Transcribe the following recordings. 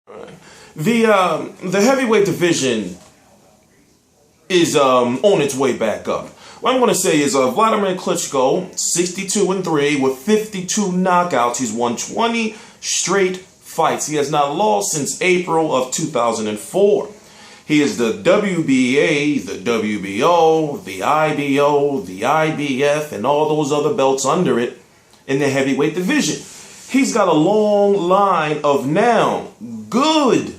The heavyweight division is on its way back up. What I'm going to say is Wladimir Klitschko, 62-3 with 52 knockouts. He's won 20 straight fights. He has not lost since April of 2004. He is the WBA, the WBO, the IBO, the IBF, and all those other belts under it in the heavyweight division. He's got a long line of now good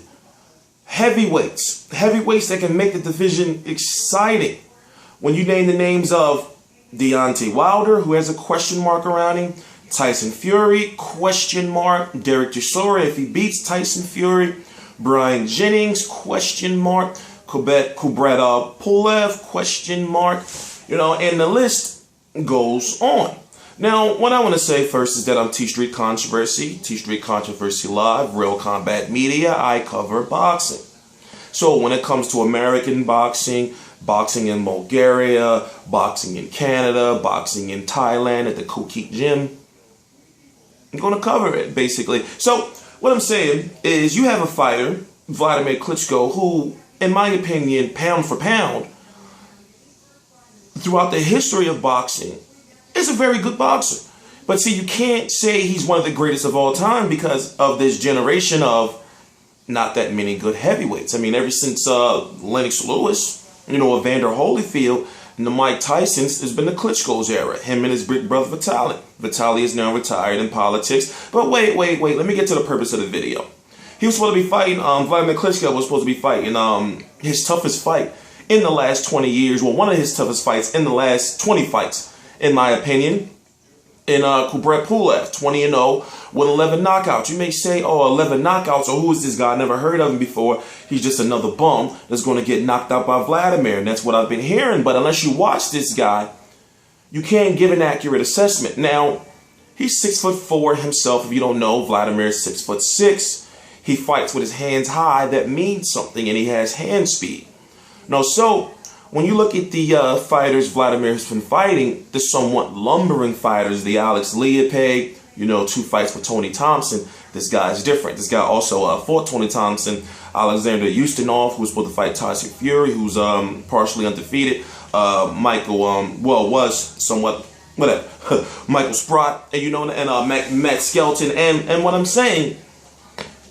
heavyweights that can make the division exciting. When you name the names of Deontay Wilder, who has a question mark around him, Tyson Fury, question mark, Derek Chisora if he beats Tyson Fury, Brian Jennings, question mark, Kubrat Pulev, question mark, and the list goes on. Now, what I want to say first is that I'm T-Street Controversy Live, Real Combat Media. I cover boxing. So when it comes to American boxing, boxing in Bulgaria, boxing in Canada, boxing in Thailand at the Kokik Gym, I'm going to cover it, basically. So what I'm saying is you have a fighter, Wladimir Klitschko, who, in my opinion, pound for pound, throughout the history of boxing, is a very good boxer. But see, you can't say he's one of the greatest of all time because of this generation of not that many good heavyweights. I mean, ever since Lennox Lewis, Evander Holyfield, and the Mike Tysons, has been the Klitschko's era. Him and his big brother Vitaly. Vitaly is now retired in politics. But wait. Let me get to the purpose of the video. He was supposed to be fighting, Wladimir Klitschko was supposed to be fighting his toughest fight in the last 20 years. Well, one of his toughest fights in the last 20 fights, in my opinion, in Kubrat Pulev, 20-0 with 11 knockouts. You may say, oh, 11 knockouts, or who is this guy? I never heard of him before. He's just another bum that's going to get knocked out by Wladimir. And that's what I've been hearing. But unless you watch this guy, you can't give an accurate assessment. Now, he's 6'4" himself. If you don't know, Wladimir is 6'6". He fights with his hands high. That means something, and he has hand speed. No, so when you look at the fighters Wladimir has been fighting, the somewhat lumbering fighters, the Alex Leopold, 2 fights with Tony Thompson. This guy is different. This guy also fought Tony Thompson, Alexander Ustinov, who was supposed to fight Tyson Fury, who's partially undefeated. Michael, was somewhat, whatever. Michael Sprott, and Matt Skelton. And what I'm saying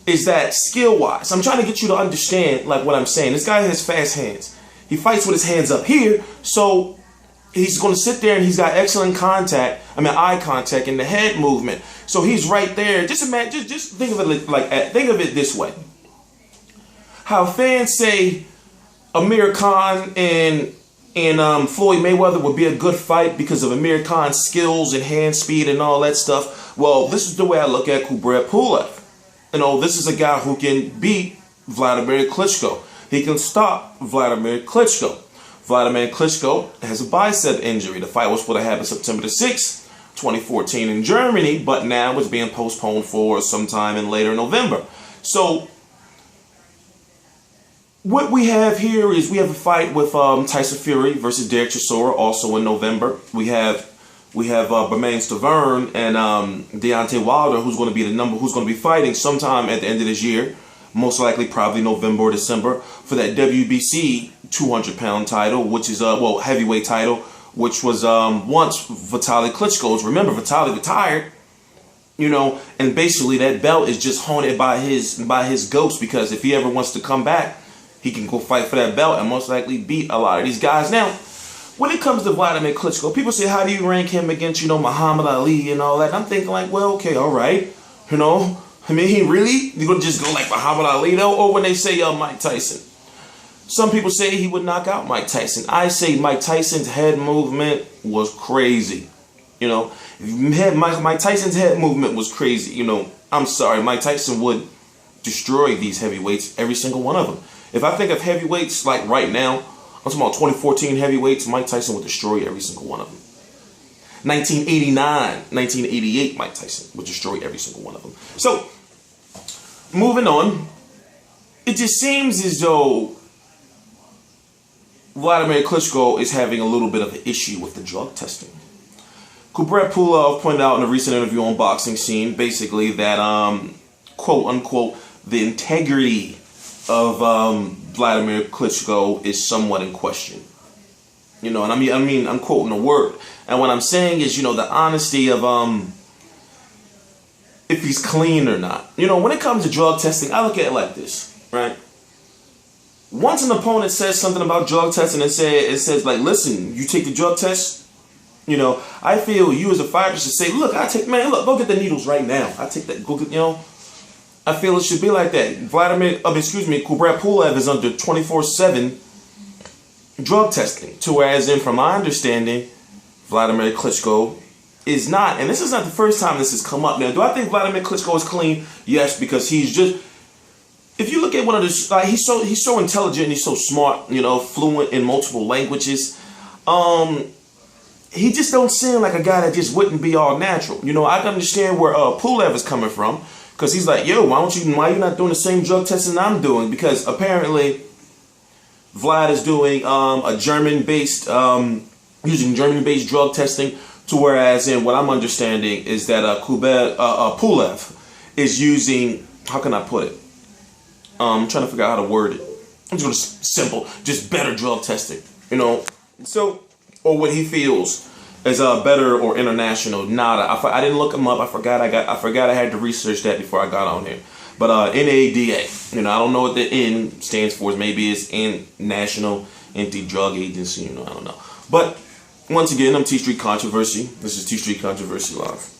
is that skill-wise, I'm trying to get you to understand what I'm saying. This guy has fast hands. He fights with his hands up here, so he's going to sit there and he's got excellent eye contact and the head movement. So he's right there. Just imagine, just think of it think of it this way. How fans say Amir Khan and Floyd Mayweather would be a good fight because of Amir Khan's skills and hand speed and all that stuff. Well, this is the way I look at Kubrat Pulev. This is a guy who can beat Wladimir Klitschko. He can stop Wladimir Klitschko. Wladimir Klitschko has a bicep injury. The fight was supposed to happen September the 6th, 2014 in Germany, but now it's being postponed for sometime in later November. So what we have here is we have a fight with Tyson Fury versus Derek Chisora, also in November. We have Bermane Stiverne and Deontay Wilder, who's going to be fighting sometime at the end of this year. Most likely probably November or December, for that WBC 200-pound title, which is heavyweight title, which was once Vitaly Klitschko's. Remember, Vitaly retired, and basically that belt is just haunted by his ghost, because if he ever wants to come back, he can go fight for that belt and most likely beat a lot of these guys. Now, when it comes to Wladimir Klitschko, people say, how do you rank him against, Muhammad Ali and all that? I'm thinking well, okay, all right, I mean, you're going to just go like Muhammad Ali, though? Or when they say Mike Tyson. Some people say he would knock out Mike Tyson. I say Mike Tyson's head movement was crazy. Mike Tyson's head movement was crazy. I'm sorry, Mike Tyson would destroy these heavyweights, every single one of them. If I think of heavyweights like right now, I'm talking about 2014 heavyweights, Mike Tyson would destroy every single one of them. 1989, 1988, Mike Tyson would destroy every single one of them. So, moving on, it just seems as though Wladimir Klitschko is having a little bit of an issue with the drug testing. Kubrat Pulev pointed out in a recent interview on Boxing Scene, basically that, quote unquote, the integrity of Wladimir Klitschko is somewhat in question. You know, and I mean, I'm quoting a word. And what I'm saying is, you know, the honesty of if he's clean or not. You know, when it comes to drug testing, I look at it like this, right? Once an opponent says something about drug testing and it says like, listen, you take the drug test, you know, I feel you as a fighter should say, look, go get the needles right now. I take that, go get, you know. I feel it should be like that. Kubrat Pulev is under 24/7 drug testing. To whereas in, from my understanding, Wladimir Klitschko is not. And this is not the first time this has come up. Now, do I think Wladimir Klitschko is clean? Yes, because he's just, if you look at one of the, like, he's so intelligent, he's so smart, you know, fluent in multiple languages. He just don't seem like a guy that just wouldn't be all natural. You know, I can understand where Pulev is coming from, because he's like, yo, why are you not doing the same drug testing I'm doing? Because apparently Wlad is doing a German-based, using German-based drug testing, to whereas in what I'm understanding is that Pulev is using, how can I put it? I'm trying to figure out how to word it. I'm just going to simple, just better drug testing, you know? So, or what he feels is better or international. Nada. I didn't look him up. I forgot I had to research that before I got on here. But NADA, you know, I don't know what the N stands for. Maybe it's National Anti-Drug Agency. You know, I don't know. But once again, I'm T Street Controversy. This is T Street Controversy Live.